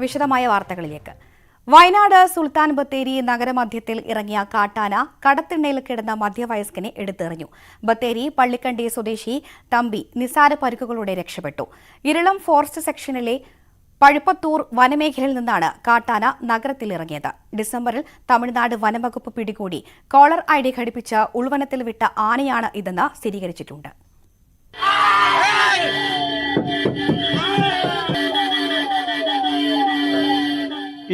വിശദമായ വാർത്തകളിലേക്ക്. വയനാട് സുൽത്താൻ ബത്തേരി നഗരമധ്യത്തിൽ ഇറങ്ങിയ കാട്ടാന കടത്തിണ്ണയിൽ കിടന്ന മധ്യവയസ്കനെ എടുത്തെറിഞ്ഞു. ബത്തേരി പള്ളിക്കണ്ടി സ്വദേശി തമ്പി നിസാര പരിക്കുകളോടെ രക്ഷപ്പെട്ടു. ഇരളം ഫോറസ്റ്റ് സെക്ഷനിലെ പഴുപ്പത്തൂർ വനമേഖലയിൽ നിന്നാണ് കാട്ടാന നഗരത്തിലിറങ്ങിയത്. ഡിസംബറിൽ തമിഴ്നാട് വനംവകുപ്പ് പിടികൂടി കോളർ ഐഡി ഘടിപ്പിച്ച് ഉൾവനത്തിൽ വിട്ട ആനയാണ് ഇതെന്ന് സ്ഥിരീകരിച്ചിട്ടുണ്ട്.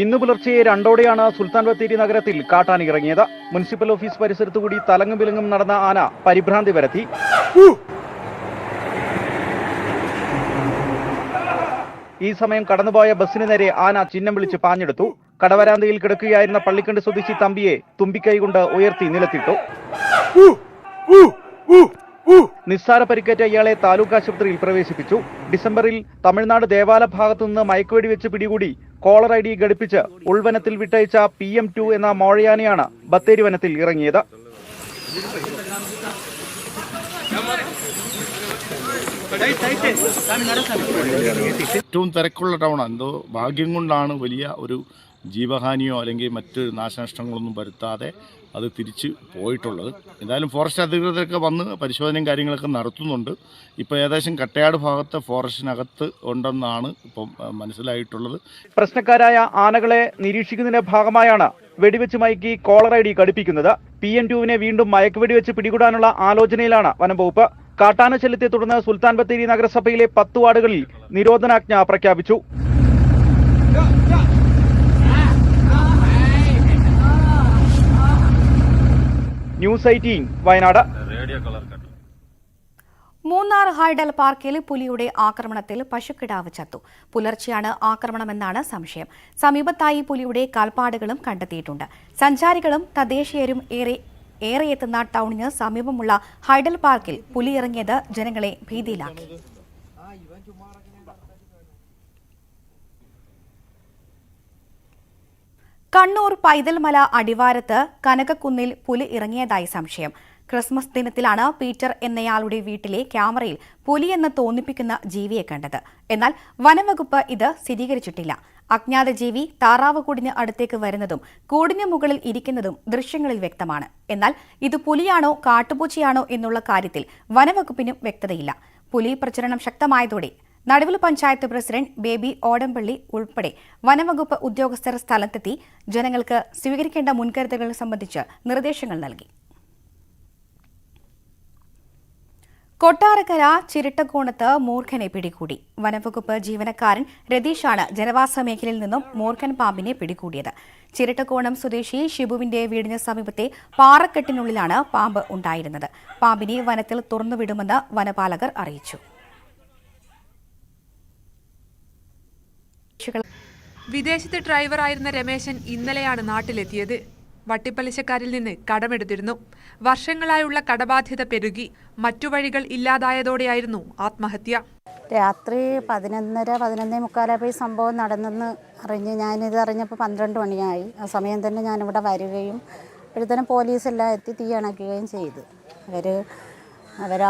ഇന്ന് പുലർച്ചെ 2:00-ഓടെയാണ് സുൽത്താൻ ബത്തേരി നഗരത്തിൽ കാട്ടാന ഇറങ്ങിയത്. മുനിസിപ്പൽ ഓഫീസ് പരിസരത്തുകൂടി തലങ്ങും വിലങ്ങും നടന്ന ആന പരിഭ്രാന്തി പരത്തി. ഈ സമയം കടന്നുപോയ ബസ്സിന് നേരെ ആന ചിഹ്നം വിളിച്ച് പാഞ്ഞെടുത്തു. കടവരാന്തയിൽ കിടക്കുകയായിരുന്ന പള്ളിക്കണ്ടി സ്വദേശി തമ്പിയെ തുമ്പിക്കൈ കൊണ്ട് ഉയർത്തി നിലത്തിട്ടു. നിസ്സാര പരിക്കേറ്റ ഇയാളെ താലൂക്ക് ആശുപത്രിയിൽ പ്രവേശിപ്പിച്ചു. ഡിസംബറിൽ തമിഴ്നാട് ദേവാല ഭാഗത്തുനിന്ന് മയക്കുവെടി വെച്ച് പിടികൂടി കോളർ ഐഡി ഘടിപ്പിച്ച് ഉൾവനത്തിൽ വിട്ടയച്ച PM2 എന്ന മോഴയാനയാണ് ബത്തേരി വനത്തിൽ ഇറങ്ങിയത്. ഏറ്റവും തിരക്കുള്ള ടൗണാണ്. എന്തോ ഭാഗ്യം കൊണ്ടാണ് വലിയ ഒരു ജീവഹാനിയോ അല്ലെങ്കിൽ മറ്റ് നാശനഷ്ടങ്ങളൊന്നും വരുത്താതെ അത് തിരിച്ച് പോയിട്ടുള്ളത്. എന്തായാലും ഫോറസ്റ്റ് അധികൃതരൊക്കെ വന്ന് പരിശോധനയും കാര്യങ്ങളൊക്കെ നടത്തുന്നുണ്ട്. ഇപ്പോൾ ഏകദേശം കട്ടയാട് ഭാഗത്ത് ഫോറസ്റ്റിനകത്ത് ഉണ്ടെന്നാണ് ഇപ്പം മനസ്സിലായിട്ടുള്ളത്. പ്രശ്നക്കാരായ ആനകളെ നിരീക്ഷിക്കുന്നതിന്റെ ഭാഗമായാണ് വെടിവെച്ച് മയക്കി കോളർ ഐഡി ഘടിപ്പിക്കുന്നത്. PM2വിനെ വീണ്ടും മയക്കുവെടിവെച്ച് പിടികൂടാനുള്ള ആലോചനയിലാണ് വനംവകുപ്പ്. കാട്ടാന ശല്യത്തെ തുടർന്ന് സുൽത്താൻ ബത്തേരി നഗരസഭയിലെ 10 വാർഡുകളിൽ നിരോധനാജ്ഞ പ്രഖ്യാപിച്ചു. ന്യൂസ് 18 വയനാട്. മൂന്നാർ ഹൈഡൽ പാർക്കിൽ പുലിയുടെ ആക്രമണത്തിൽ പശുക്കിടാവ് ചത്തു. പുലർച്ചെയാണ് ആക്രമണമെന്നാണ് സംശയം. സമീപത്തായി പുലിയുടെ കാൽപ്പാടുകളും കണ്ടെത്തിയിട്ടുണ്ട്. സഞ്ചാരികളും തദ്ദേശീയരും ഏറെ എത്തുന്ന ടൗണിന് സമീപമുള്ള ഹൈഡൽ പാർക്കിൽ പുലി ഇറങ്ങിയത് ജനങ്ങളെ ഭീതിയിലാക്കി. കണ്ണൂർ പൈതൽമല അടിവാരത്ത് കനകക്കുന്നിൽ പുലി ഇറങ്ങിയതായി സംശയം. ക്രിസ്മസ് ദിനത്തിലാണ് പീറ്റർ എന്നയാളുടെ വീട്ടിലെ ക്യാമറയിൽ പുലിയെന്ന് തോന്നിപ്പിക്കുന്ന ജീവിയെ കണ്ടത്. എന്നാൽ വനംവകുപ്പ് ഇത് സ്ഥിരീകരിച്ചിട്ടില്ല. അജ്ഞാത ജീവി താറാവ് കൂടിന് അടുത്തേക്ക് വരുന്നതും കൂടിന് മുകളിൽ ഇരിക്കുന്നതും ദൃശ്യങ്ങളിൽ വ്യക്തമാണ്. എന്നാൽ ഇത് പുലിയാണോ കാട്ടുപൂച്ചയാണോ എന്നുള്ള കാര്യത്തിൽ വനംവകുപ്പിനും വ്യക്തതയില്ല. പുലി പ്രചരണം ശക്തമായതോടെ നടുവിൽ പഞ്ചായത്ത് പ്രസിഡന്റ് ബേബി ഓടംപള്ളി ഉൾപ്പെടെ വനംവകുപ്പ് ഉദ്യോഗസ്ഥർ സ്ഥലത്തെത്തി ജനങ്ങൾക്ക് സ്വീകരിക്കേണ്ട മുൻകരുതലുകൾ സംബന്ധിച്ച് നിർദ്ദേശങ്ങൾ നൽകി. കൊട്ടാരക്കര ചിരട്ടക്കോണത്ത് മൂർഖനെ പിടികൂടി. വനംവകുപ്പ് ജീവനക്കാരൻ രതീഷാണ് ജനവാസ മേഖലയിൽ നിന്നും മൂർഖൻ പാമ്പിനെ പിടികൂടിയത്. ചിരട്ടക്കോണം സ്വദേശി ഷിബുവിന്റെ വീടിന് സമീപത്തെ പാറക്കെട്ടിനുള്ളിലാണ് പാമ്പ് ഉണ്ടായിരുന്നത്. പാമ്പിനെ വനത്തിൽ തുറന്നുവിടുമെന്ന് വനപാലകർ അറിയിച്ചു. വിദേശത്ത് ഡ്രൈവറായിരുന്ന രമേശൻ ഇന്നലെയാണ് നാട്ടിലെത്തിയത്. വട്ടിപ്പലിശക്കാരിൽ നിന്ന് കടമെടുത്തിരുന്നു. വർഷങ്ങളായുള്ള കടബാധ്യത പെരുകി മറ്റു വഴികൾ ഇല്ലാതായതോടെയായിരുന്നു ആത്മഹത്യ. രാത്രി 11:45 ഈ സംഭവം നടന്നെന്ന് അറിഞ്ഞ് ഞാനിത് അറിഞ്ഞപ്പോൾ 12 മണിയായി. ആ സമയം തന്നെ ഞാനിവിടെ വരികയും ഇപ്പോഴത്തേനും പോലീസെല്ലാം എത്തി തീ അണയ്ക്കുകയും ചെയ്തു.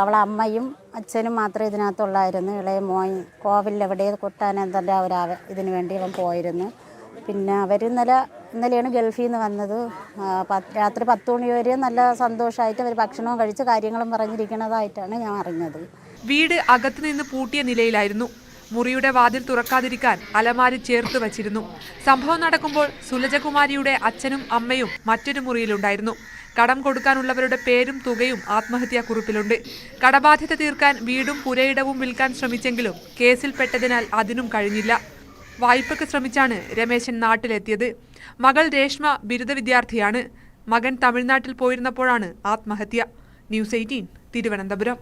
അവളെ അമ്മയും അച്ഛനും മാത്രമേ ഇതിനകത്തുള്ളായിരുന്നു. ഇളയ മോൻ കോവിലിൽ എവിടെ കൊട്ടാനന്തൻ്റെ ഇതിനു വേണ്ടി അവൻ പോയിരുന്നു. പിന്നെ അവർ ഇന്നലെയാണ് ഗൾഫിൽ നിന്ന് വന്നത്. രാത്രി 10 മണി വരെ നല്ല സന്തോഷമായിട്ട് അവർ ഭക്ഷണവും കഴിച്ച് കാര്യങ്ങളും പറഞ്ഞിരിക്കുന്നതായിട്ടാണ് ഞാൻ അറിഞ്ഞത്. വീട് അകത്തുനിന്ന് പൂട്ടിയ നിലയിലായിരുന്നു. മുറിയുടെ വാതിൽ തുറക്കാതിരിക്കാൻ അലമാരി ചേർത്ത് വച്ചിരുന്നു. സംഭവം നടക്കുമ്പോൾ സുലജകുമാരിയുടെ അച്ഛനും അമ്മയും മറ്റൊരു മുറിയിലുണ്ടായിരുന്നു. കടം കൊടുക്കാനുള്ളവരുടെ പേരും തുകയും ആത്മഹത്യാക്കുറിപ്പിലുണ്ട്. കടബാധ്യത തീർക്കാൻ വീടും പുരയിടവും വിൽക്കാൻ ശ്രമിച്ചെങ്കിലും കേസിൽപ്പെട്ടതിനാൽ അതിനും കഴിഞ്ഞില്ല. വായ്പയ്ക്ക് ശ്രമിച്ചാണ് രമേശൻ നാട്ടിലെത്തിയത്. മകൾ രേഷ്മ ബിരുദ വിദ്യാർത്ഥിയാണ്. മകൻ തമിഴ്നാട്ടിൽ പോയിരുന്നപ്പോഴാണ് ആത്മഹത്യ. ന്യൂസ് 18 തിരുവനന്തപുരം.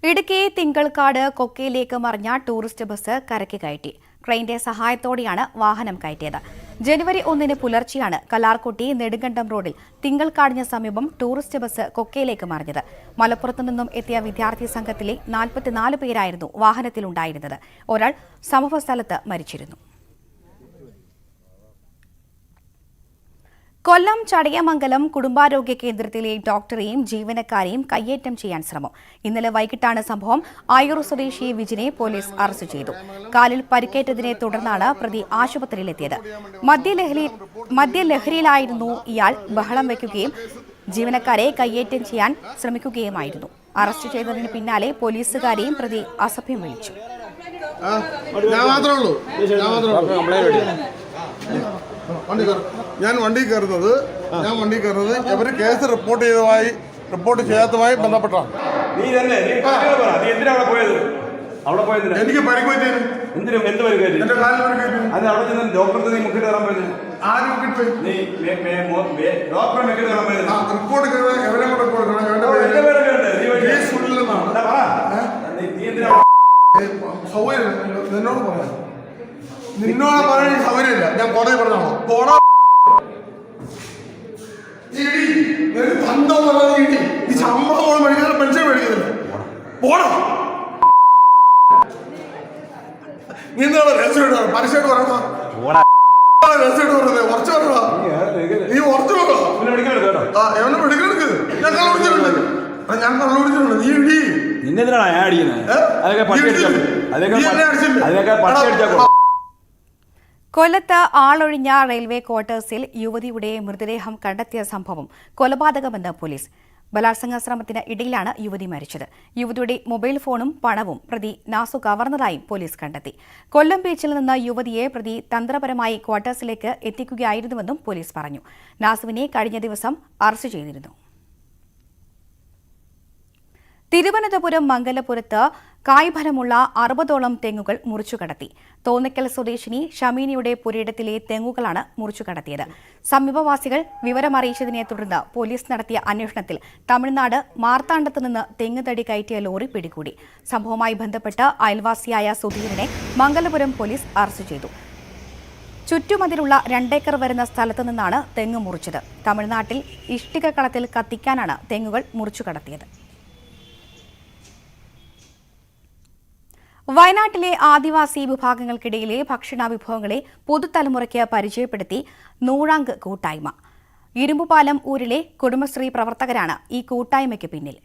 ഇടുക്കി തിങ്കൾക്കാട് കൊക്കയിലേക്ക് മറിഞ്ഞ ടൂറിസ്റ്റ് ബസ് കരയ്ക്ക് കയറ്റി. ക്രെയിന്റെ സഹായത്തോടെയാണ് വാഹനം കയറ്റിയത്. ജനുവരി 1 പുലർച്ചെയാണ് കല്ലാർകുട്ടി നെടുങ്കണ്ടം റോഡിൽ തിങ്കൾക്കാടിന് സമീപം ടൂറിസ്റ്റ് ബസ് കൊക്കയിലേക്ക് മറിഞ്ഞത്. മലപ്പുറത്തു നിന്നും എത്തിയ വിദ്യാർത്ഥി സംഘത്തിലെ 44 പേരായിരുന്നു വാഹനത്തിലുണ്ടായിരുന്നത്. ഒരാൾ സംഭവസ്ഥലത്ത് മരിച്ചിരുന്നു. കൊല്ലം ചടയമംഗലം കുടുംബാരോഗ്യ കേന്ദ്രത്തിലെ ഡോക്ടറെയും ജീവനക്കാരെയും കയ്യേറ്റം ചെയ്യാൻ ശ്രമം. ഇന്നലെ വൈകിട്ടാണ് സംഭവം. ആയൂർ സ്വദേശി വിജിനെ പോലീസ് അറസ്റ്റ് ചെയ്തു. കാലിൽ പരിക്കേറ്റതിനെ തുടർന്നാണ് പ്രതി ആശുപത്രിയിലെത്തിയത്. മദ്യലഹരിയിലായിരുന്നു ഇയാൾ. ബഹളം വയ്ക്കുകയും ജീവനക്കാരെ കയ്യേറ്റം ചെയ്യാൻ ശ്രമിക്കുകയുമായിരുന്നു. അറസ്റ്റ് ചെയ്തതിന് പിന്നാലെ പോലീസുകാരെയും പ്രതി അസഭ്യം വിളിച്ചു. ഞാൻ വണ്ടി കയറുന്നത് ഇവർ കേസ് റിപ്പോർട്ട് ചെയ്യാത്തതുമായി ബന്ധപ്പെട്ടാണ്. എനിക്ക് പരിക്ക് പറ്റിയത് റിപ്പോർട്ട് എവരെ കൂടെ സൗകര്യം നിന്നോട് പറയാൻ സൗകര്യമില്ല. ഞാൻ കോടതി പറഞ്ഞോളൂ. ഈ ശമ്പളം മേടിക്കാൻ പെൻഷൻ മേടിക്കുന്നില്ല. പോണോ നീ എന്താണ് രഹസ്യമായിട്ട് പരസ്യമായിട്ട് പറയണോ? രഹസ്യമായിട്ട് പറഞ്ഞത് കുറച്ച് പറഞ്ഞോ. നീ കുറച്ച് പറയോ? എവനെ മെഡിക്കൽ ഞാൻ കണ്ടുപിടിച്ചിട്ടുണ്ട്. ഞാൻ കണ്ടുപിടിച്ചിട്ടുണ്ട്. നീ ഇടി കൊല്ലത്ത് ആളൊഴിഞ്ഞ റെയിൽവേ ക്വാർട്ടേഴ്സിൽ യുവതിയുടെ മൃതദേഹം കണ്ടെത്തിയ സംഭവം കൊലപാതകമെന്ന് പോലീസ്. ബലാത്സംഗ ശ്രമത്തിന് ഇടയിലാണ് യുവതി മരിച്ചത്. യുവതിയുടെ മൊബൈൽ ഫോണും പണവും പ്രതി നാസു കവർന്നതായും പോലീസ് കണ്ടെത്തി. കൊല്ലം ബീച്ചിൽ നിന്ന് യുവതിയെ പ്രതി തന്ത്രപരമായി ക്വാർട്ടേഴ്സിലേക്ക് എത്തിക്കുകയായിരുന്നുവെന്നും പോലീസ് പറഞ്ഞു. നാസുവിനെ കഴിഞ്ഞ ദിവസം അറസ്റ്റ് ചെയ്തിരുന്നു. തിരുവനന്തപുരം മംഗലപുരത്ത് കായ്ഫലമുള്ള 60ഓളം തെങ്ങുകൾ മുറിച്ചുകടത്തി. തോന്നിക്കൽ സ്വദേശിനി ഷമീനിയുടെ പുരയിടത്തിലെ തെങ്ങുകളാണ് മുറിച്ചുകടത്തിയത്. സമീപവാസികൾ വിവരമറിയിച്ചതിനെ തുടർന്ന് പോലീസ് നടത്തിയ അന്വേഷണത്തിൽ തമിഴ്നാട് മാർത്താണ്ഡത്ത് നിന്ന് തെങ്ങ് തടി കയറ്റിയ ലോറി പിടികൂടി. സംഭവവുമായി ബന്ധപ്പെട്ട് അയൽവാസിയായ സുധീറിനെ മംഗലപുരം പോലീസ് അറസ്റ്റ് ചെയ്തു. ചുറ്റുമതിലുള്ള 2 ഏക്കർ വരുന്ന സ്ഥലത്തു നിന്നാണ് തെങ്ങ് മുറിച്ചത്. തമിഴ്നാട്ടിൽ ഇഷ്ടിക കളത്തിൽ കത്തിക്കാനാണ് തെങ്ങുകൾ മുറിച്ചുകടത്തിയത്. വയനാട്ടിലെ ആദിവാസി വിഭാഗങ്ങൾക്കിടയിലെ ഭക്ഷണ വിഭവങ്ങളെ പുതുതലമുറയ്ക്ക് പരിചയപ്പെടുത്തി നൂറാങ്ക് കൂട്ടായ്മ. ഇരുമ്പുപാലം ഊരിലെ കുടുംബശ്രീ പ്രവർത്തകരാണ് ഈ കൂട്ടായ്മയ്ക്ക് പിന്നിൽ.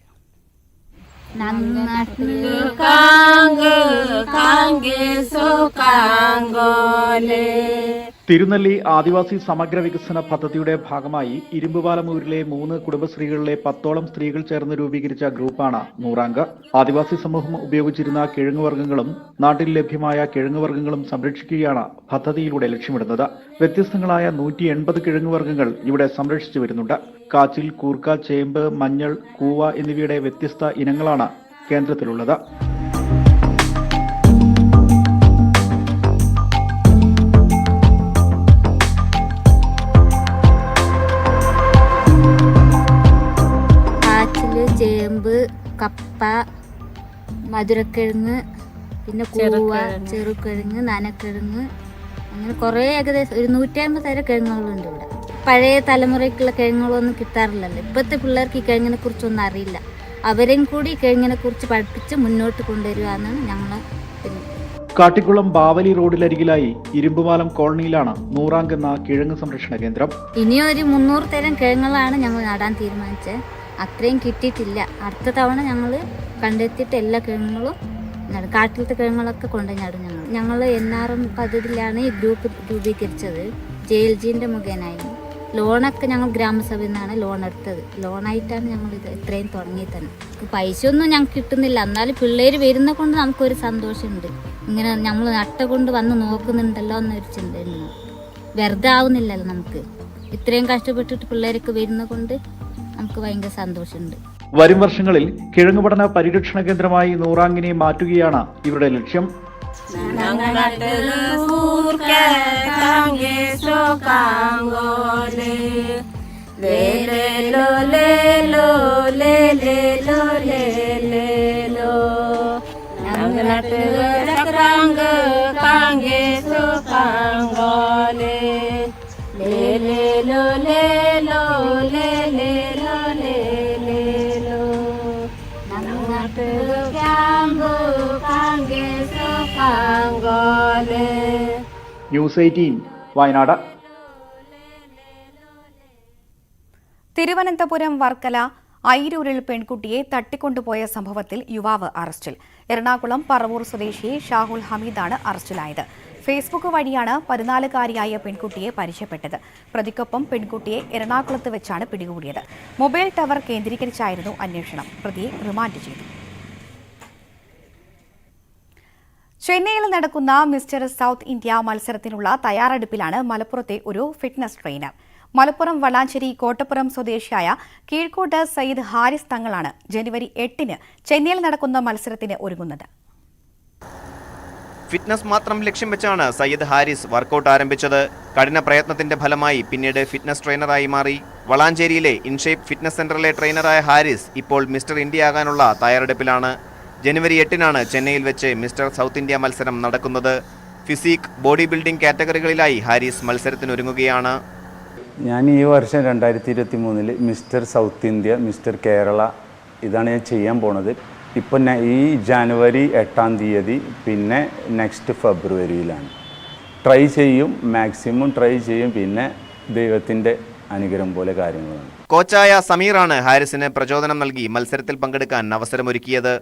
തിരുനെല്ലി ആദിവാസി സമഗ്ര വികസന പദ്ധതിയുടെ ഭാഗമായി ഇരുമ്പുപാലമൂരിലെ 3 കുടുംബശ്രീകളിലെ 10ഓളം സ്ത്രീകൾ ചേർന്ന് രൂപീകരിച്ച ഗ്രൂപ്പാണ് നൂറാങ്ക്. ആദിവാസി സമൂഹം ഉപയോഗിച്ചിരുന്ന കിഴങ്ങുവർഗ്ഗങ്ങളും നാട്ടിൽ ലഭ്യമായ കിഴങ്ങുവർഗ്ഗങ്ങളും സംരക്ഷിക്കുകയാണ് പദ്ധതിയിലൂടെ ലക്ഷ്യമിടുന്നത്. വ്യത്യസ്തങ്ങളായ 180 കിഴങ്ങുവർഗ്ഗങ്ങൾ ഇവിടെ സംരക്ഷിച്ചു വരുന്നുണ്ട്. കാച്ചിൽ, കൂർക്ക, ചേമ്പ്, മഞ്ഞൾ, കൂവ എന്നിവയുടെ വ്യത്യസ്ത ഇനങ്ങളാണ് കേന്ദ്രത്തിലുള്ളത്. ചേമ്പ്, കപ്പ, മധുരക്കിഴങ്ങ്, പിന്നെ കൂവ, ചെറുക്കിഴങ്ങ്, നനക്കിഴങ്ങ്, അങ്ങനെ കുറേ ഏകദേശം 150 തരം കിഴങ്ങുകളുണ്ട് ഇവിടെ. പഴയ തലമുറയ്ക്കുള്ള കിഴങ്ങുകളൊന്നും കിട്ടാറില്ലല്ലോ. ഇപ്പോഴത്തെ പിള്ളേർക്ക് ഈ കിഴങ്ങിനെ കുറിച്ചൊന്നും അറിയില്ല. അവരെയും കൂടി കിഴങ്ങിനെ കുറിച്ച് പഠിപ്പിച്ച് മുന്നോട്ട് കൊണ്ടുവരിക എന്നാണ് ഞങ്ങൾ. കാട്ടിക്കുളം ബാവലി റോഡിലരികിലായി ഇരുമ്പുപാലം കോളനിയിലാണ് നൂറാങ്ക് എന്ന കിഴങ്ങ് സംരക്ഷണ കേന്ദ്രം. ഇനിയൊരു 300 തരം കിഴങ്ങുകളാണ് ഞങ്ങൾ നടാൻ തീരുമാനിച്ചത്. അത്രയും കിട്ടിയിട്ടില്ല. അടുത്ത തവണ ഞങ്ങൾ കണ്ടെത്തിയിട്ട് എല്ലാ കിഴങ്ങുകളും കാട്ടിലത്തെ കിഴങ്ങുകളൊക്കെ കൊണ്ടുപോയി നടും. ഞങ്ങൾ NRM പദ്ധതിയിലാണ് ഈ ഗ്രൂപ്പ് രൂപീകരിച്ചത്. JLGന്റെ മുഖേനായിരുന്നു. ലോണൊക്കെ ഞങ്ങൾ ഗ്രാമസഭയിൽ നിന്നാണ് ലോൺ എടുത്തത്. ലോണായിട്ടാണ് ഞങ്ങൾ ഇത് ഇത്രയും തുടങ്ങി തന്നെ. പൈസ ഒന്നും ഞങ്ങൾക്ക് കിട്ടുന്നില്ല. എന്നാലും പിള്ളേർ വരുന്ന കൊണ്ട് നമുക്കൊരു സന്തോഷമുണ്ട്. ഇങ്ങനെ നമ്മൾ നട്ട കൊണ്ട് വന്ന് നോക്കുന്നുണ്ടല്ലോ എന്നൊരു ചിന്തയുണ്ട്. വെറുതെ ആവുന്നില്ലല്ലോ നമുക്ക്. ഇത്രയും കഷ്ടപ്പെട്ടിട്ട് പിള്ളേരൊക്കെ വരുന്ന കൊണ്ട് നമുക്ക് ഭയങ്കര സന്തോഷമുണ്ട്. വരും വർഷങ്ങളിൽ കിഴങ്ങ് പഠന പരിരക്ഷണ കേന്ദ്രമായി നൂറാങ്കിനെ മാറ്റുകയാണ് ഇവരുടെ ലക്ഷ്യം. News 18 വയനാട്. തിരുവനന്തപുരം വർക്കല ഐരൂരിൽ പെൺകുട്ടിയെ തട്ടിക്കൊണ്ടുപോയ സംഭവത്തിൽ യുവാവ് അറസ്റ്റിൽ. എറണാകുളം പറവൂർ സ്വദേശി ഷാഹുൽ ഹമീദാണ് അറസ്റ്റിലായത്. ഫേസ്ബുക്ക് വഴിയാണ് 14-കാരിയായ പെൺകുട്ടിയെ പരിചയപ്പെട്ടത്. പ്രതിക്കൊപ്പം പെൺകുട്ടിയെ എറണാകുളത്ത് വെച്ചാണ് പിടികൂടിയത്. മൊബൈൽ ടവർ കേന്ദ്രീകരിച്ചായിരുന്നു അന്വേഷണം. പ്രതിയെ റിമാൻഡ് ചെയ്തു. ചെന്നൈയിൽ നടക്കുന്ന മിസ്റ്റർ സൗത്ത് ഇന്ത്യ മത്സരത്തിനുള്ള തയ്യാറെടുപ്പിലാണ് മലപ്പുറത്തെ ഒരു ഫിറ്റ്നസ് ട്രെയിനർ. മലപ്പുറം വളാഞ്ചേരി കോട്ടപ്പുറം സ്വദേശിയായ കീഴ്ക്കോട്ട് സയ്യിദ് ഹാരിസ് തങ്ങളാണ് ജനുവരി 8-ന് ചെന്നൈയിൽ നടക്കുന്ന മത്സരത്തിന് ഒരുങ്ങുന്നത്. ഫിറ്റ്നസ് മാത്രം ലക്ഷ്യം വെച്ചാണ് സയ്യിദ് ഹാരിസ് വർക്കൗട്ട് ആരംഭിച്ചത്. കഠിന പ്രയത്നത്തിന്റെ ഫലമായി പിന്നീട് ഫിറ്റ്നസ് ട്രെയിനറായി മാറി. വളാഞ്ചേരിയിലെ ഇൻഷേപ്പ് ഫിറ്റ്നസ് സെന്ററിലെ ട്രെയിനറായ ഹാരിസ് ഇപ്പോൾ മിസ്റ്റർ ഇന്ത്യ ആകാനുള്ള തയ്യാറെടുപ്പിലാണ്. ജനുവരി 8-നാണ് ചെന്നൈയിൽ വെച്ച് മിസ്റ്റർ സൗത്ത് ഇന്ത്യ മത്സരം നടക്കുന്നത്. ഫിസിക്, ബോഡി ബിൽഡിംഗ് കാറ്റഗറികളിലായി ഹാരിസ് മത്സരത്തിനൊരുങ്ങുകയാണ്. ഞാൻ ഈ വർഷം 2023 Mister South India, Mister Kerala ഇതാണ് ഞാൻ ചെയ്യാൻ പോണത്. ഇപ്പം ഈ ജനുവരി 8-ാം തീയതി, പിന്നെ നെക്സ്റ്റ് ഫെബ്രുവരിയിലാണ് ട്രൈ ചെയ്യും. മാക്സിമം ട്രൈ ചെയ്യും. പിന്നെ ദൈവത്തിൻ്റെ അനുഗ്രഹം പോലെ കാര്യങ്ങളാണ്. കോച്ചായ സമീറാണ് ഹാരിസിന് പ്രചോദനം നൽകി മത്സരത്തിൽ പങ്കെടുക്കാൻ അവസരമൊരുക്കിയത്.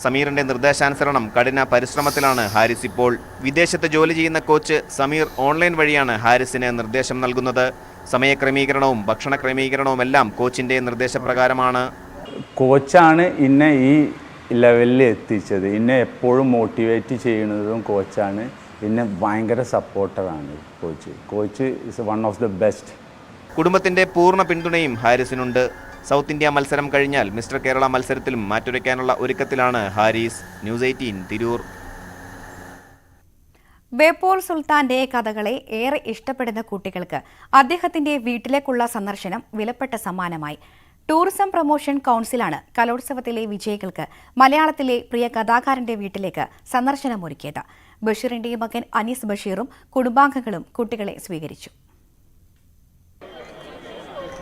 സമീറിന്റെ നിർദ്ദേശാനുസരണം കഠിന പരിശ്രമത്തിലാണ് ഹാരിസ് ഇപ്പോൾ. വിദേശത്ത് ജോലി ചെയ്യുന്ന കോച്ച് സമീർ ഓൺലൈൻ വഴിയാണ് ഹാരിസിന് നിർദ്ദേശം നൽകുന്നത്. സമയക്രമീകരണവും ഭക്ഷണ ക്രമീകരണവും എല്ലാം കോച്ചിന്റെ നിർദ്ദേശപ്രകാരമാണ്. കോച്ചാണ് ഇന്നെ ഈ ലെവലിൽ എത്തിച്ചത്. ഇന്നെ എപ്പോഴും മോട്ടിവേറ്റ് ചെയ്യുന്നതും കോച്ചാണ്. പിന്നെ ഭയങ്കര സപ്പോർട്ടറാണ് coach is one of the best. കുടുംബത്തിന്റെ പൂർണ്ണ പിന്തുണയും ഹാരിസിനുണ്ട്. സൗത്ത് ഇന്ത്യ മത്സരം കഴിഞ്ഞാൽ മിസ്റ്റർ കേരള മത്സരത്തിലും മാറ്റുരയ്ക്കാനുള്ള ഒരുക്കത്തിലാണ് ഹാരിസ്. ന്യൂസ് 18 തിരൂർ. ബേപ്പൂർ സുൽത്താന്റെ കഥകളെ ഏറെ ഇഷ്ടപ്പെടുന്ന കുട്ടികൾക്ക് അദ്ദേഹത്തിന്റെ വീട്ടിലേക്കുള്ള സന്ദർശനം വിലപ്പെട്ട സമ്മാനമായി. ടൂറിസം പ്രൊമോഷൻ കൗൺസിലാണ് കലോത്സവത്തിലെ വിജയികൾക്ക് മലയാളത്തിലെ പ്രിയ കഥാകാരന്റെ വീട്ടിലേക്ക് സന്ദർശനമൊരുക്കിയത്. ബഷീറിന്റെ മകൻ അനീസ് ബഷീറും കുടുംബാംഗങ്ങളും കുട്ടികളെ സ്വീകരിച്ചു.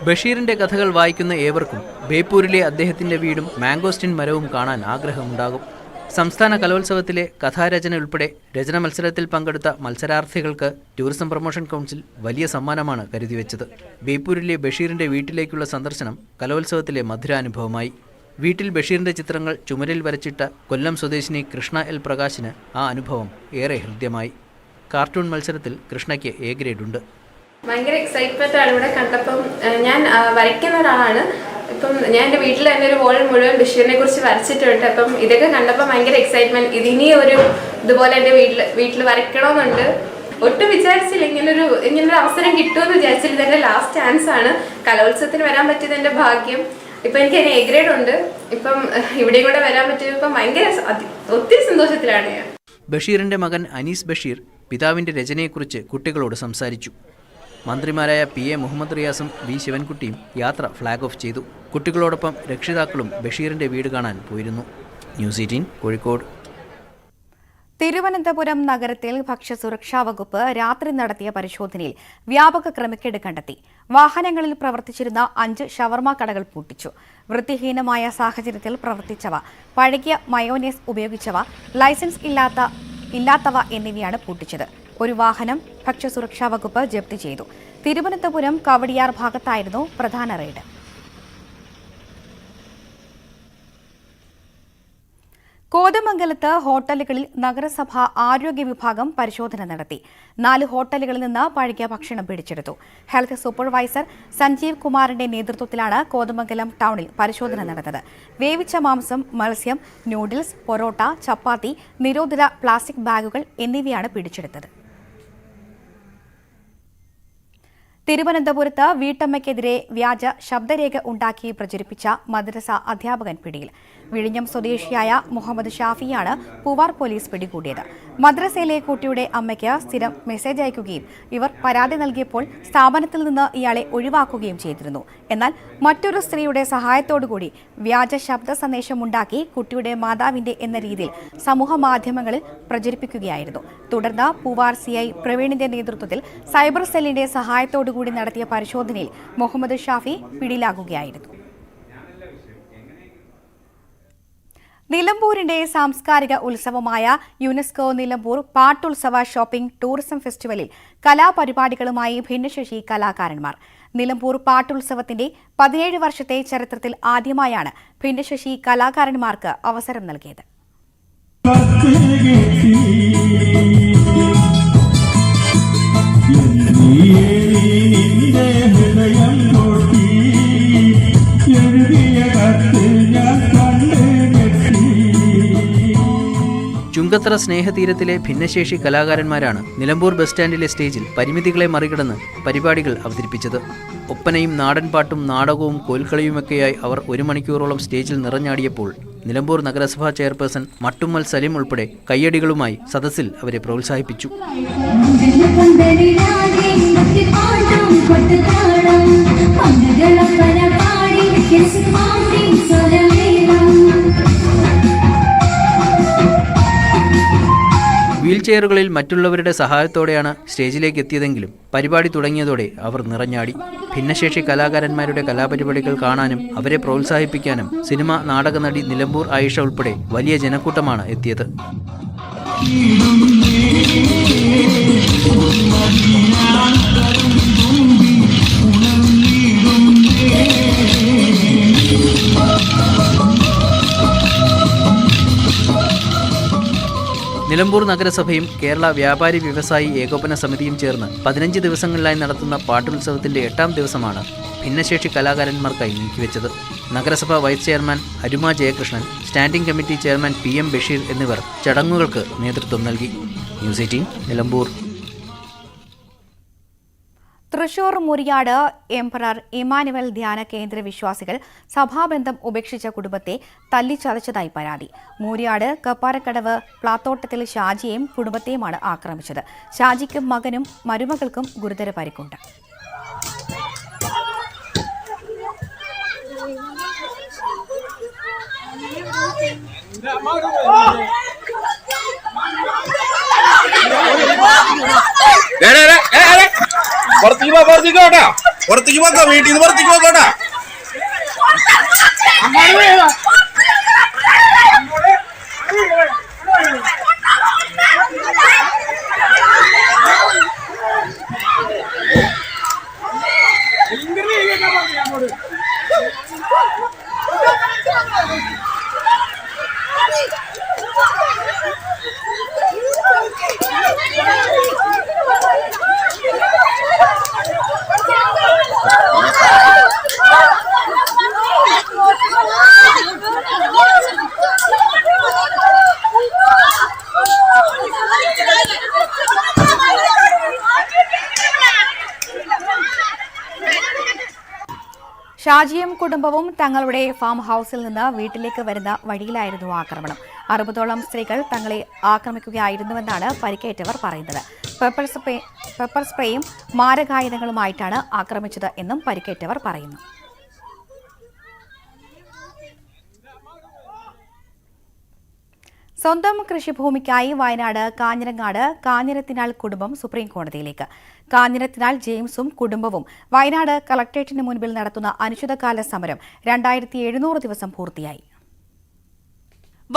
ബഷീറിന്റെ കഥകൾ വായിക്കുന്ന ഏവർക്കും ബേപ്പൂരിലെ അദ്ദേഹത്തിന്റെ വീടും മാംഗോസ്റ്റിൻ മരവും കാണാൻ ആഗ്രഹമുണ്ടാകും. സംസ്ഥാന കലോത്സവത്തിലെ കഥാരചന ഉൾപ്പെടെ രചന മത്സരത്തിൽ പങ്കെടുത്ത മത്സരാർത്ഥികൾക്ക് ടൂറിസം പ്രൊമോഷൻ കൗൺസിൽ വലിയ സമ്മാനമാണ് കരുതിവെച്ചത്. ബേപ്പൂരിലെ ബഷീറിന്റെ വീട്ടിലേക്കുള്ള സന്ദർശനം കലോത്സവത്തിലെ മധുരാനുഭവമായി. വീട്ടിൽ ബഷീറിന്റെ ചിത്രങ്ങൾ ചുമരിൽ വരച്ചിട്ട കൊല്ലം സ്വദേശിനി കൃഷ്ണ എൽ പ്രകാശിന് ആ അനുഭവം ഏറെ ഹൃദ്യമായി. കാർട്ടൂൺ മത്സരത്തിൽ കൃഷ്ണയ്ക്ക് എ ഗ്രേഡ് ഉണ്ട്. ഭയങ്കര എക്സൈറ്റ്മെന്റ് ആണ് ഇവിടെ കണ്ടപ്പം. ഞാൻ വരയ്ക്കുന്ന ഒരാളാണ്. ഇപ്പം ഞാൻ എൻ്റെ വീട്ടിൽ തന്നെ ഒരു വോൾ മുഴുവൻ ബഷീറിനെ കുറിച്ച് വരച്ചിട്ടുണ്ട്. അപ്പം ഇതൊക്കെ കണ്ടപ്പോൾ ഭയങ്കര എക്സൈറ്റ്മെന്റ്. ഇതിനി ഒരു ഇതുപോലെ എൻ്റെ വീട്ടിൽ വരയ്ക്കണമെന്നുണ്ട്. ഒട്ടും വിചാരിച്ചില്ല ഇങ്ങനൊരു അവസരം കിട്ടുമെന്ന് വിചാരിച്ചില്ല. ഇതെൻ്റെ ലാസ്റ്റ് ചാൻസ് ആണ്. കലോത്സവത്തിന് വരാൻ പറ്റിയത് എൻ്റെ ഭാഗ്യം. ഇപ്പം എനിക്ക് അതിന് എ ഗ്രേഡ് ഉണ്ട്. ഇപ്പം ഇവിടെയും കൂടെ വരാൻ പറ്റിയത് ഇപ്പം ഭയങ്കര ഒത്തിരി സന്തോഷത്തിലാണ് ഞാൻ. ബഷീറിന്റെ മകൻ അനീസ് ബഷീർ പിതാവിന്റെ രചനയെക്കുറിച്ച് കുട്ടികളോട് സംസാരിച്ചു. മന്ത്രിമാരായ PA മുഹമ്മദ് റിയാസും B ശിവൻകുട്ടിയും യാത്ര ഫ്ലാഗ് ഓഫ് ചെയ്തു. കുട്ടികളോടൊപ്പം രക്ഷിതാക്കളും ബഷീറിന്റെ വീട് കാണാൻ പോയിരുന്നു. ന്യൂസ് 18 കോഴിക്കോട്. തിരുവനന്തപുരം നഗരത്തിൽ ഭക്ഷ്യസുരക്ഷാ വകുപ്പ് രാത്രി നടത്തിയ പരിശോധനയിൽ വ്യാപക ക്രമക്കേട് കണ്ടെത്തി. വാഹനങ്ങളിൽ പ്രവർത്തിച്ചിരുന്ന 5 ഷവർമ കടകൾ പൂട്ടിച്ചു. വൃത്തിഹീനമായ സാഹചര്യത്തിൽ പ്രവർത്തിച്ചവ, പഴകിയ മയോനൈസ് ഉപയോഗിച്ചവ, ലൈസൻസ് ഇല്ലാത്തവ എന്നിവയാണ് പൂട്ടിച്ചത്. ഒരു വാഹനം ഭക്ഷ്യസുരക്ഷാ വകുപ്പ് ജപ്തി ചെയ്തു. തിരുവനന്തപുരം കവടിയാർ ഭാഗത്തായിരുന്നു പ്രധാന റെയ്ഡ്. കോതമംഗലത്ത് ഹോട്ടലുകളിൽ നഗരസഭ ആരോഗ്യ വിഭാഗം പരിശോധന നടത്തി. 4 ഹോട്ടലുകളിൽ നിന്ന് പഴകിയ ഭക്ഷണം പിടിച്ചെടുത്തു. ഹെൽത്ത് സൂപ്പർവൈസർ സഞ്ജീവ് കുമാറിന്റെ നേതൃത്വത്തിലാണ് കോതമംഗലം ടൗണിൽ പരിശോധന നടന്നത്. വേവിച്ച മാംസം, മത്സ്യം, നൂഡിൽസ്, പൊറോട്ട, ചപ്പാത്തി, നിരോധിത പ്ലാസ്റ്റിക് ബാഗുകൾ എന്നിവയാണ് പിടിച്ചെടുത്തത്. തിരുവനന്തപുരത്ത് വീട്ടമ്മയ്ക്കെതിരെ വ്യാജ ശബ്ദരേഖ ഉണ്ടാക്കി പ്രചരിപ്പിച്ച മദ്രസ അധ്യാപകൻ പിടിയിൽ. വിഴിഞ്ഞം സ്വദേശിയായ മുഹമ്മദ് ഷാഫിയാണ് പൂവാർ പോലീസ് പിടികൂടിയത്. മദ്രസയിലെ കുട്ടിയുടെ അമ്മയ്ക്ക് സ്ഥിരം മെസ്സേജ് അയക്കുകയും ഇവർ പരാതി നൽകിയപ്പോൾ സ്ഥാപനത്തിൽ നിന്ന് ഇയാളെ ഒഴിവാക്കുകയും ചെയ്തിരുന്നു. എന്നാൽ മറ്റൊരു സ്ത്രീയുടെ സഹായത്തോടുകൂടി വ്യാജ ശബ്ദ സന്ദേശമുണ്ടാക്കി കുട്ടിയുടെ മാതാവിന്റെ എന്ന രീതിയിൽ സമൂഹമാധ്യമങ്ങളിൽ പ്രചരിപ്പിക്കുകയായിരുന്നു. തുടർന്ന് പൂവാർ CI പ്രവീണിന്റെ നേതൃത്വത്തിൽ സൈബർ സെല്ലിന്റെ സഹായത്തോടുകൂടി നടത്തിയ പരിശോധനയിൽ മുഹമ്മദ് ഷാഫി പിടിയിലാകുകയായിരുന്നു. നിലമ്പൂരിന്റെ സാംസ്കാരിക ഉത്സവമായ യുനെസ്കോ നിലമ്പൂർ പാട്ടുത്സവ ഷോപ്പിംഗ് ടൂറിസം ഫെസ്റ്റിവലിൽ കലാപരിപാടികളുമായി ഭിന്നശേഷി കലാകാരന്മാർ. നിലമ്പൂർ പാട്ടുത്സവത്തിന്റെ 17 വർഷത്തെ ചരിത്രത്തിൽ ആദ്യമായാണ് ഭിന്നശേഷി കലാകാരന്മാർക്ക് അവസരം നൽകിയത്. ചുങ്കത്തറ സ്നേഹതീരത്തിലെ ഭിന്നശേഷി കലാകാരന്മാരാണ് നിലമ്പൂർ ബസ് സ്റ്റാൻഡിലെ സ്റ്റേജിൽ പരിമിതികളെ മറികടന്ന് പരിപാടികൾ അവതരിപ്പിച്ചത്. ഒപ്പനയും നാടൻപാട്ടും നാടകവും കോൽക്കളിയുമൊക്കെയായി അവർ 1 മണിക്കൂറോളം സ്റ്റേജിൽ നിറഞ്ഞാടിയപ്പോൾ നിലമ്പൂർ നഗരസഭാ ചെയർപേഴ്സൺ മട്ടുമ്മൽ സലിം ഉൾപ്പെടെ കയ്യടികളുമായി സദസ്സിൽ അവരെ പ്രോത്സാഹിപ്പിച്ചു. വീൽ ചെയറുകളിൽ മറ്റുള്ളവരുടെ സഹായത്തോടെയാണ് സ്റ്റേജിലേക്ക് എത്തിയതെങ്കിലും പരിപാടി തുടങ്ങിയതോടെ അവർ നിറഞ്ഞാടി. ഭിന്നശേഷി കലാകാരന്മാരുടെ കലാപരിപാടികൾ കാണാനും അവരെ പ്രോത്സാഹിപ്പിക്കാനും സിനിമ നാടക നടി നിലമ്പൂർ ആയിഷ ഉൾപ്പെടെ വലിയ ജനക്കൂട്ടമാണ് എത്തിയത്. നിലമ്പൂർ നഗരസഭയും കേരള വ്യാപാരി വ്യവസായി ഏകോപന സമിതിയും ചേർന്ന് 15 ദിവസങ്ങളിലായി നടത്തുന്ന പാട്ടുത്സവത്തിന്റെ 8ാം ദിവസമാണ് ഭിന്നശേഷി കലാകാരന്മാർക്കായി നീക്കിവെച്ചത്. നഗരസഭ vice chairman Aruma Jayakrishnan, standing committee chairman PM Basheer എന്നിവർ ചടങ്ങുകൾക്ക് നേതൃത്വം നൽകി. News 18 Nilambur. Thrissur Muriyad emperor Emmanuel ധ്യാന കേന്ദ്ര വിശ്വാസികൾ സഭാബന്ധം ഉപേക്ഷിച്ച കുടുംബത്തെ തല്ലിച്ചതച്ചതായി പരാതി. മൂരിയാട് കപ്പാരക്കടവ് പ്ലാത്തോട്ടത്തിൽ ഷാജിയെയും കുടുംബത്തെയുമാണ് ആക്രമിച്ചത്. ഷാജിക്കും മകനും മരുമകൾക്കും ഗുരുതര പരിക്കുണ്ട്. പുറത്തേക്ക് പോക്കാം, വീട്ടിൽ നിന്ന് പുറത്തേക്ക് പോക്കോട്ടാ. ഷാജിയും കുടുംബവും തങ്ങളുടെ ഫാം ഹൌസിൽ നിന്ന് വീട്ടിലേക്ക് വരുന്ന വഴിയിലായിരുന്നു ആക്രമണം. 60ഓളം സ്ത്രീകൾ തങ്ങളെ ആക്രമിക്കുകയായിരുന്നുവെന്നാണ് പരിക്കേറ്റവർ പറയുന്നത്. പെപ്പർ സ്പ്രേയും മാരകായുധങ്ങളുമായിട്ടാണ് ആക്രമിച്ചത് എന്നും പരിക്കേറ്റവർ പറയുന്നു. സ്വന്തം കൃഷിഭൂമിക്കായി വയനാട് കാഞ്ഞിരങ്ങാട് കാഞ്ഞിരത്തിനാൾ കുടുംബം സുപ്രീം കോടതിയിലേക്ക്. കാഞ്ഞിരത്തിനാൾ ജെയിംസും കുടുംബവും വയനാട് കളക്ടറേറ്റിന് മുൻപിൽ നടത്തുന്ന അനിശ്ചിതകാല സമരം 2700 ദിവസം പൂർത്തിയായി.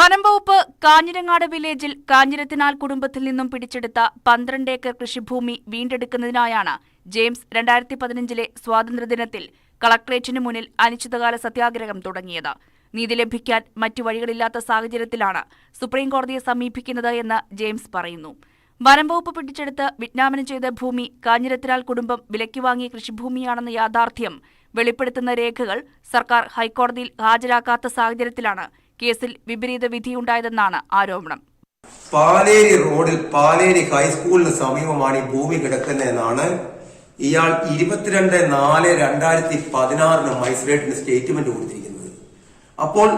വനം വകുപ്പ് കാഞ്ഞിരങ്ങാട് വില്ലേജിൽ കാഞ്ഞിരത്തിനാൾ കുടുംബത്തിൽ നിന്നും പിടിച്ചെടുത്ത 12 ഏക്കർ കൃഷിഭൂമി വീണ്ടെടുക്കുന്നതിനായാണ് ജെയിംസ് 2015 സ്വാതന്ത്ര്യദിനത്തിൽ കളക്ടറേറ്റിന് മുന്നിൽ അനിശ്ചിതകാല സത്യാഗ്രഹം തുടങ്ങിയത്. നീതി ലഭിക്കാൻ മറ്റു വഴികളില്ലാത്ത സാഹചര്യത്തിലാണ് സുപ്രീംകോടതിയെ സമീപിക്കുന്നത് എന്ന് ജെയിംസ് പറയുന്നു. വനം വകുപ്പ് പിടിച്ചെടുത്ത് വിജ്ഞാപനം ചെയ്ത ഭൂമി കാഞ്ഞിരത്തിനാൾ കുടുംബം വിലയ്ക്ക് വാങ്ങിയ കൃഷിഭൂമിയാണെന്ന യാഥാർത്ഥ്യം വെളിപ്പെടുത്തുന്ന രേഖകൾ സർക്കാർ ഹൈക്കോടതിയിൽ ഹാജരാക്കാത്ത സാഹചര്യത്തിലാണ് കേസിൽ വിപരീത വിധിയുണ്ടായതെന്നാണ് ആരോപണം. പാലേരി റോഡിൽ പാലേരി ഹൈസ്കൂളിന് സമീപമാണ് ഈ ഭൂമി കിടക്കുന്നതെന്നാണ് ഇയാൾ 22/4/2016 മജിസ്ട്രേറ്റിന് സ്റ്റേറ്റ്മെന്റ് കൊടുത്തിരിക്കുന്നത്. അപ്പോൾ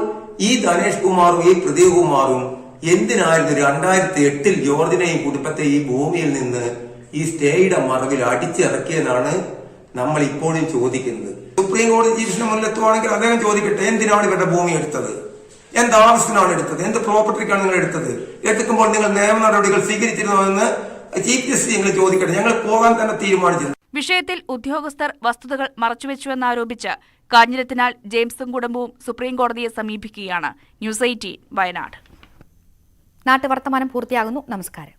ഈ ധനേഷ് കുമാറും ഈ പ്രദീപ് കുമാറും എന്തിനായിരുന്നു 2008 ജോർജിനെയും കുടുംബത്തെ ഈ ഭൂമിയിൽ നിന്ന് ഈ സ്റ്റേയുടെ മറവിൽ അടിച്ചിറക്കിയെന്നാണ് നമ്മൾ ഇപ്പോഴും ചോദിക്കുന്നത്. സുപ്രീം കോടതി ചീഫിന്റെ മുന്നിലെത്തുവാണെങ്കിൽ അദ്ദേഹം ചോദിക്കട്ടെ, എന്തിനാണ് ഇവരുടെ ഭൂമി എടുത്തത്, എന്താവശ്യത്തിനാണ് എടുത്തത്, എന്ത് പ്രോപ്പർട്ടിക്കാണ് നിങ്ങൾ എടുത്തത്, എടുക്കുമ്പോൾ നിങ്ങൾ നിയമ നടപടികൾ സ്വീകരിച്ചിരുന്നോ ചീഫ് ജസ്റ്റിസ് നിങ്ങൾ ചോദിക്കട്ടെ. ഞങ്ങൾ പോകാൻ തന്നെ തീരുമാനിച്ചത്. വിഷയത്തിൽ ഉദ്യോഗസ്ഥർ വസ്തുതകൾ മറച്ചുവെച്ചുവെന്നാരോപിച്ച് കാഞ്ഞിരത്തിനാൾ ജെയിംസും കുടുംബവും സുപ്രീംകോടതിയെ സമീപിക്കുകയാണ്. ന്യൂസ് 18 വയനാട്. നാട്ടുവർത്തമാനം പൂർത്തിയാകുന്നു. നമസ്കാരം.